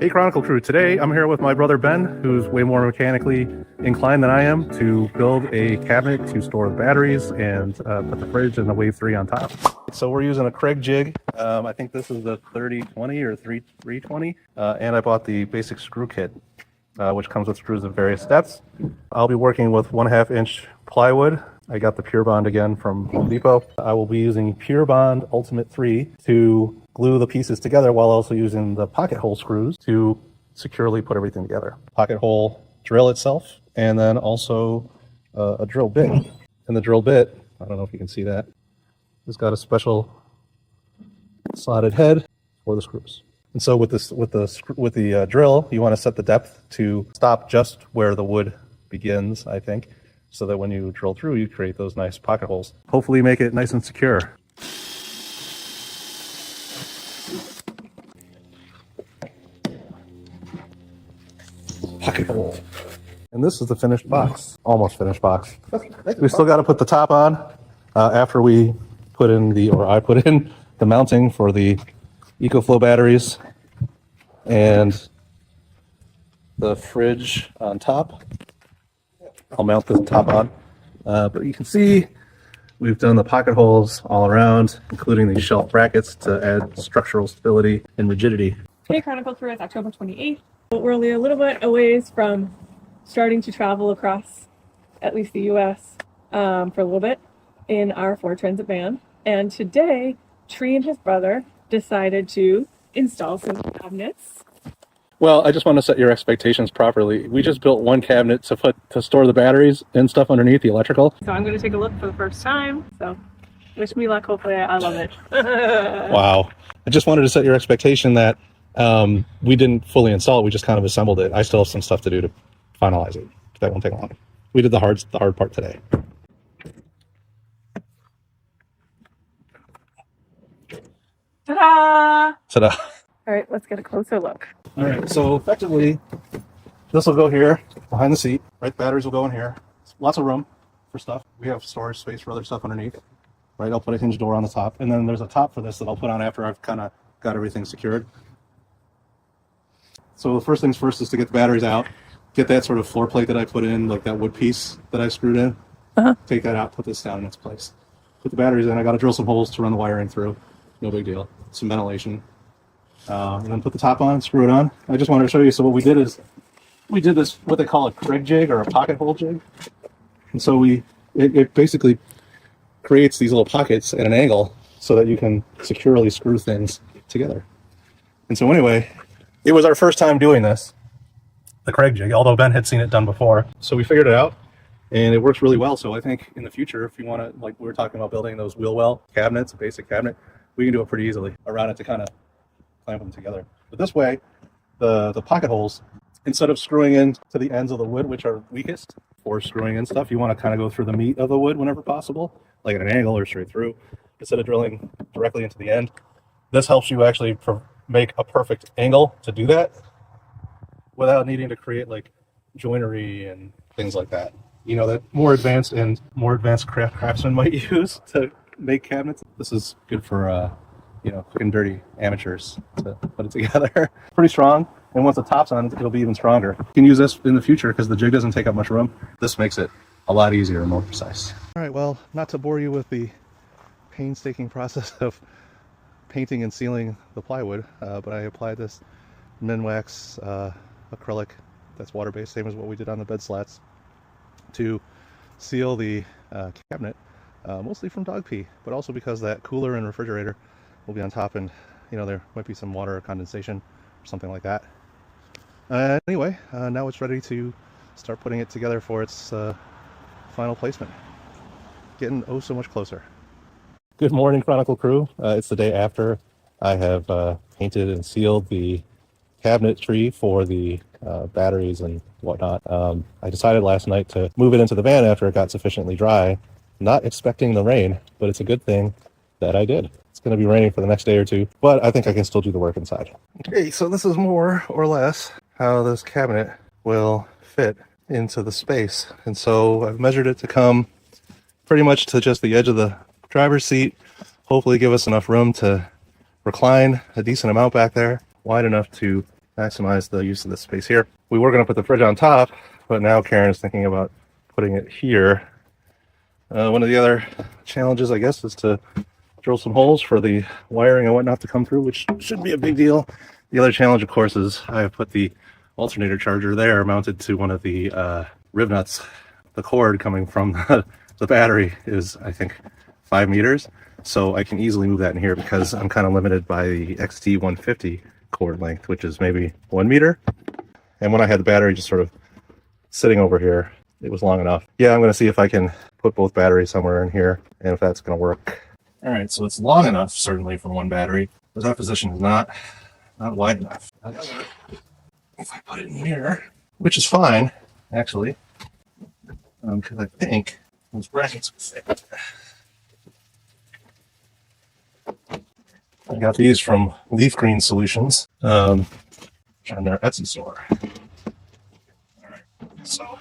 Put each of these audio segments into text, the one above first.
Hey Chronicle crew, today I'm here with my brother Ben, who's way more mechanically inclined than I am, to build a cabinet to store the batteries and put the fridge and the Wave 3 on top. So we're using a Kreg jig. I think this is the 3020 or 320, and I bought the basic screw kit, which comes with screws of various depths. I'll be working with 1/2 inch plywood. I got the Pure Bond again from Home Depot. I will be using Pure Bond Ultimate 3 to glue the pieces together while also using the pocket hole screws to securely put everything together. Pocket hole drill itself, and then also a drill bit. And the drill bit, I don't know if you can see that, it's got a special slotted head for the screws. And so with the drill, you want to set the depth to stop just where the wood begins, I think, so that when you drill through, you create those nice pocket holes. Hopefully make it nice and secure. Pocket hole. And this is the finished box, almost finished box. We still got to put the top on after we put in I put in the mounting for the EcoFlow batteries and the fridge on top. I'll mount the top on, but you can see we've done the pocket holes all around, including these shelf brackets to add structural stability and rigidity. Hey Chronicle crew, it's October 28th. We're only a little bit a ways from starting to travel across at least the US for a little bit in our Ford Transit van. And today, Tree and his brother decided to install some cabinets. Well, I just want to set your expectations properly. We just built one cabinet to store the batteries and stuff underneath the electrical. So I'm going to take a look for the first time. So wish me luck. Hopefully I love it. Wow. I just wanted to set your expectation that we didn't fully install it. We just kind of assembled it. I still have some stuff to do to finalize it. That won't take long. We did the hard part today. Ta-da! Ta-da! All right, let's get a closer look. All right, so effectively, this will go here behind the seat. Right, batteries will go in here. Lots of room for stuff. We have storage space for other stuff underneath. Right, I'll put a hinge door on the top, and then there's a top for this that I'll put on after I've kind of got everything secured. So the first things first is to get the batteries out. Get that sort of floor plate that I put in, like that wood piece that I screwed in. Take that out, put this down in its place. Put the batteries in. I got to drill some holes to run the wiring through. No big deal. Some ventilation. And then put the top on, screw it on. I just wanted to show you. So what we did is we did this, what they call a Kreg jig or a pocket hole jig. And so it basically creates these little pockets at an angle so that you can securely screw things together. And so anyway, it was our first time doing this, the Kreg jig, although Ben had seen it done before. So we figured it out and it works really well. So I think in the future, if you want to, like we were talking about building those wheel well cabinets, a basic cabinet, we can do it pretty easily around it to kind of clamp them together. But this way, the pocket holes, instead of screwing in to the ends of the wood, which are weakest for screwing in stuff, you want to kind of go through the meat of the wood whenever possible, like at an angle or straight through, instead of drilling directly into the end. This helps you actually make a perfect angle to do that without needing to create like joinery and things like that. You know, that more advanced craftsmen might use to make cabinets. This is good for you know, quick and dirty amateurs to put it together. Pretty strong, and once the top's on, it'll be even stronger. You can use this in the future because the jig doesn't take up much room. This makes it a lot easier and more precise. All right, well, not to bore you with the painstaking process of painting and sealing the plywood, but I applied this Minwax acrylic that's water-based, same as what we did on the bed slats, to seal the cabinet, mostly from dog pee, but also because that cooler and refrigerator will be on top, and you know, there might be some water condensation or something like that. Anyway, now it's ready to start putting it together for its final placement. Getting oh so much closer. Good morning, Chronicle crew. It's the day after I have painted and sealed the cabinetry for the batteries and whatnot. I decided last night to move it into the van after it got sufficiently dry, not expecting the rain, but it's a good thing that I did. It's going to be raining for the next day or two, but I think I can still do the work inside. Okay, so this is more or less how this cabinet will fit into the space. And so I've measured it to come pretty much to just the edge of the driver's seat, hopefully give us enough room to recline a decent amount back there, wide enough to maximize the use of this space here. We were going to put the fridge on top, but now Karen is thinking about putting it here. One of the other challenges, I guess, is to drill some holes for the wiring and whatnot to come through, which shouldn't be a big deal. The other challenge, of course, is I have put the alternator charger there mounted to one of the rib nuts. The cord coming from the battery is, I think, 5 meters. So I can easily move that in here because I'm kind of limited by the XT150 cord length, which is maybe 1 meter. And when I had the battery just sort of sitting over here, it was long enough. Yeah, I'm going to see if I can put both batteries somewhere in here and if that's going to work. All right, so it's long enough, certainly, for one battery, but that position is not wide enough. However, if I put it in here, which is fine, actually, because I think those brackets will fit. I got these from Leaf Green Solutions on their Etsy store. All right, so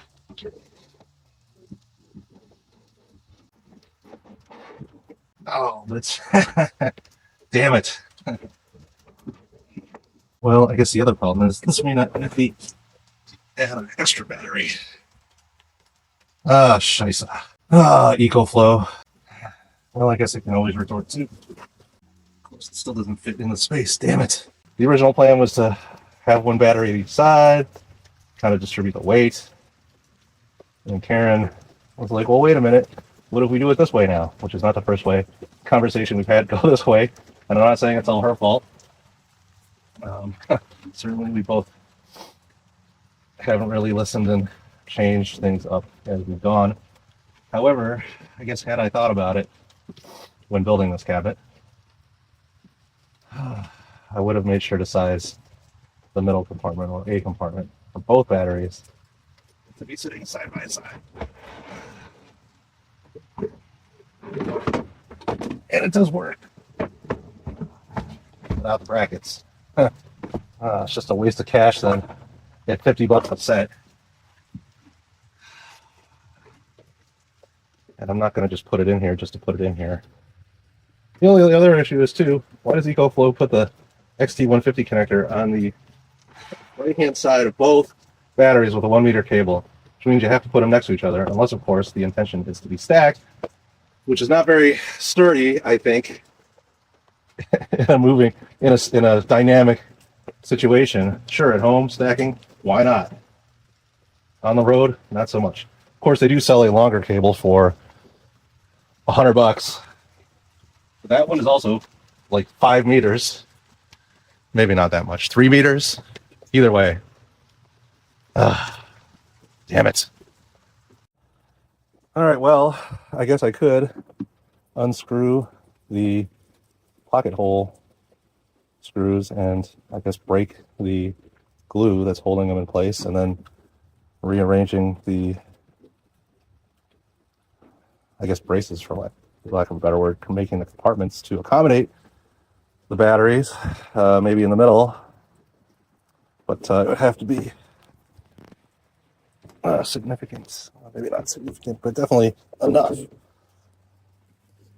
oh, that's damn it. Well, I guess the other problem is this may not be add an extra battery. Ah, scheisse. Ah, EcoFlow. Well, I guess I can always resort to. Of course, it still doesn't fit in the space. Damn it. The original plan was to have one battery at each side, kind of distribute the weight. And Karen was like, well, wait a minute. What if we do it this way now? Which is not the first way conversation we've had go this way. And I'm not saying it's all her fault. Certainly we both haven't really listened and changed things up as we've gone. However, I guess had I thought about it when building this cabinet, I would have made sure to size the middle compartment or a compartment for both batteries to be sitting side by side. And it does work without the brackets. It's just a waste of cash then at $50 a set. And I'm not going to just put it in here just to put it in here. The only other issue is too, why does EcoFlow put the XT150 connector on the right hand side of both batteries with a 1 meter cable, which means you have to put them next to each other, unless of course the intention is to be stacked, which is not very sturdy, I think, in a dynamic situation. Sure, at home stacking, why not? On the road, not so much. Of course, they do sell a longer cable for $100. But that one is also like 5 meters, maybe not that much, 3 meters. Either way, damn it. All right, well, I guess I could unscrew the pocket hole screws and I guess break the glue that's holding them in place, and then rearranging the, I guess, braces, for lack of a better word, making the compartments to accommodate the batteries, maybe in the middle, but it would have to be significant. Maybe not significant, but definitely enough,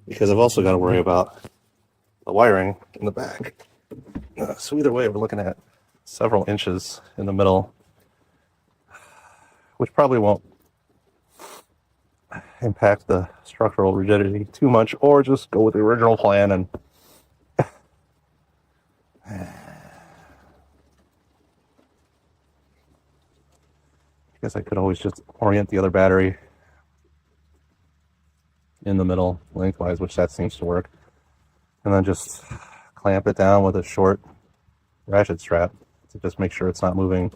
because I've also got to worry about the wiring in the back. So either way, we're looking at several inches in the middle, which probably won't impact the structural rigidity too much, or just go with the original plan and I guess I could always just orient the other battery in the middle lengthwise, which that seems to work, and then just clamp it down with a short ratchet strap to just make sure it's not moving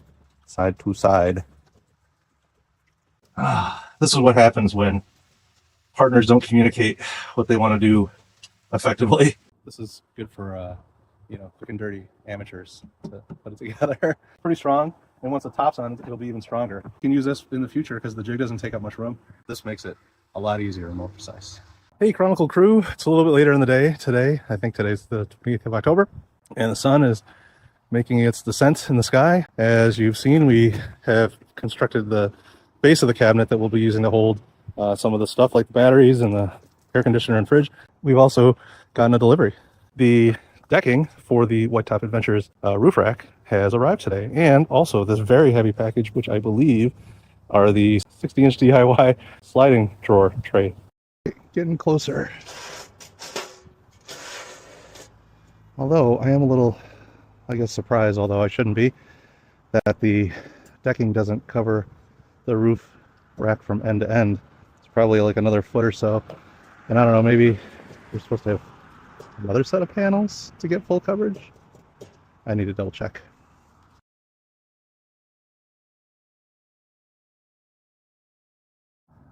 side to side. This is what happens when partners don't communicate what they want to do effectively. This is good for quick and dirty amateurs to put it together. Pretty strong, and once the top's on, it'll be even stronger. You can use this in the future because the jig doesn't take up much room. This makes it a lot easier and more precise. Hey, Chronicle crew, it's a little bit later in the day today. I think today's the 20th of October, and the sun is making its descent in the sky. As you've seen, we have constructed the base of the cabinet that we'll be using to hold some of the stuff like the batteries and the air conditioner and fridge. We've also gotten a delivery. The decking for the White Top Adventures roof rack has arrived today. And also this very heavy package, which I believe are the 60-inch DIY sliding drawer tray. Getting closer. Although I am a little, I guess, surprised, although I shouldn't be, that the decking doesn't cover the roof rack from end to end. It's probably like another foot or so. And I don't know, maybe we're supposed to have another set of panels to get full coverage. I need to double check.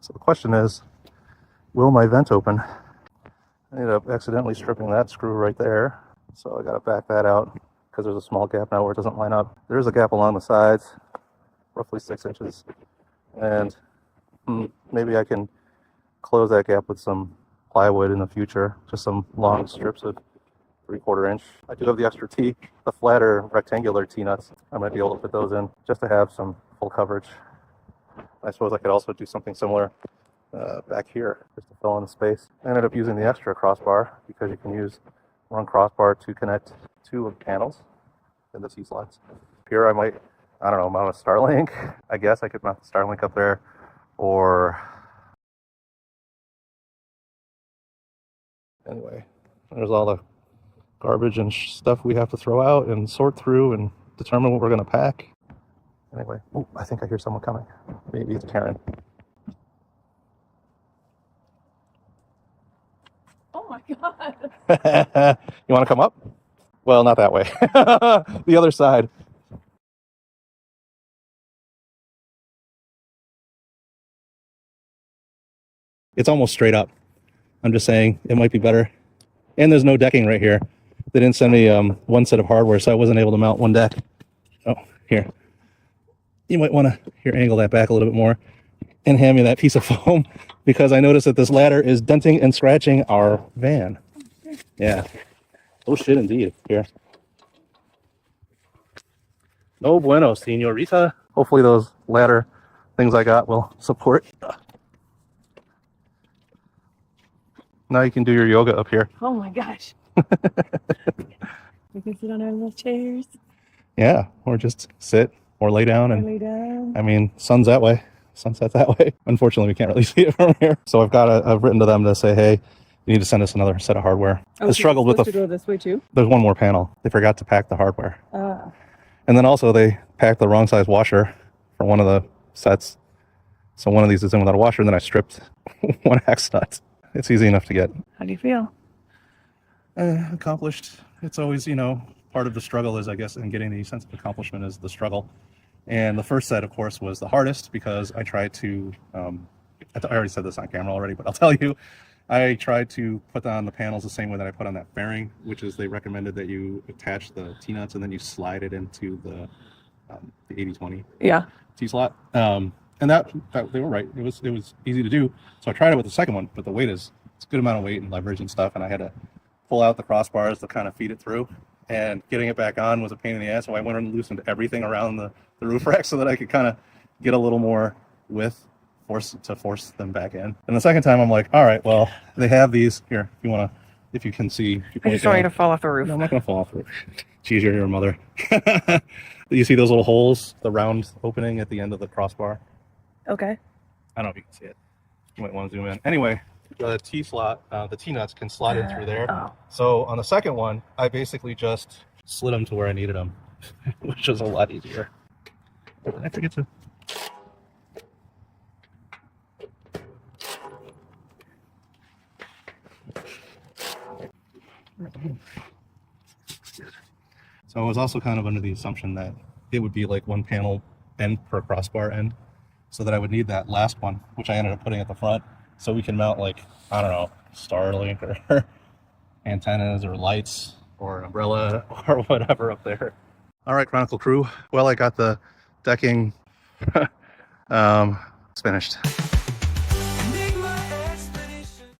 So the question is, will my vent open? I ended up accidentally stripping that screw right there. So I got to back that out because there's a small gap now where it doesn't line up. There is a gap along the sides, roughly 6 inches. And maybe I can close that gap with some plywood in the future, just some long strips of 3/4 inch. I do have the extra T, the flatter rectangular T-nuts. I might be able to put those in just to have some full coverage. I suppose I could also do something similar back here just to fill in the space. I ended up using the extra crossbar because you can use one crossbar to connect 2 of the panels in the T-slots. Here I might, I don't know, mount a Starlink. I guess I could mount the Starlink up there, or anyway, there's all the garbage and stuff we have to throw out and sort through and determine what we're going to pack. Anyway, oh, I think I hear someone coming. Maybe it's Karen. Oh my God. You want to come up? Well, not that way. The other side. It's almost straight up. I'm just saying it might be better. And there's no decking right here. They didn't send me one set of hardware, so I wasn't able to mount one deck. Oh, here. You might want to here angle that back a little bit more and hand me that piece of foam, because I noticed that this ladder is denting and scratching our van. Yeah. Oh shit, indeed. Here. No bueno, señorita. Hopefully those ladder things I got will support. Now you can do your yoga up here. Oh my gosh. We can sit on our little chairs. Yeah, or just sit or lay down and lay down. I mean, sun's that way, sunset's that way. Unfortunately, we can't really see it from here. So I've written to them to say, hey, you need to send us another set of hardware. Oh, I struggled with to go this way too. There's one more panel. They forgot to pack the hardware. And then also they packed the wrong size washer for one of the sets. So one of these is in without a washer, and then I stripped one X nut. It's easy enough to get. How do you feel? Accomplished. It's always, part of the struggle is, I guess, in getting the sense of accomplishment is the struggle. And the first set, of course, was the hardest because I tried to, I already said this on camera already, but I'll tell you, I tried to put on the panels the same way that I put on that fairing, which is they recommended that you attach the T-nuts and then you slide it into the 80/20 T-slot. And that they were right. It was easy to do. So I tried it with the second one, but the weight it's a good amount of weight and leverage and stuff, and I had to pull out the crossbars to kind of feed it through. And getting it back on was a pain in the ass, so I went and loosened everything around the roof rack so that I could kind of get a little more width, force them back in. And the second time I'm like, all right, well, they have these here. If you can see. I just want you to fall off the roof. No, I'm not going to fall off the roof. Geez, you're your mother. You see those little holes, the round opening at the end of the crossbar? Okay. I don't know if you can see it. You might want to zoom in. Anyway, the T-slot, the T-nuts can slide in through there. Oh. So on the second one, I basically just slid them to where I needed them, which was a lot easier. Did I forget to? So I was also kind of under the assumption that it would be like one panel end per crossbar end, so that I would need that last one, which I ended up putting at the front, so we can mount, like, I don't know, Starlink or antennas or lights or an umbrella or whatever up there. All right, Chronicle crew. Well, I got the decking it's finished.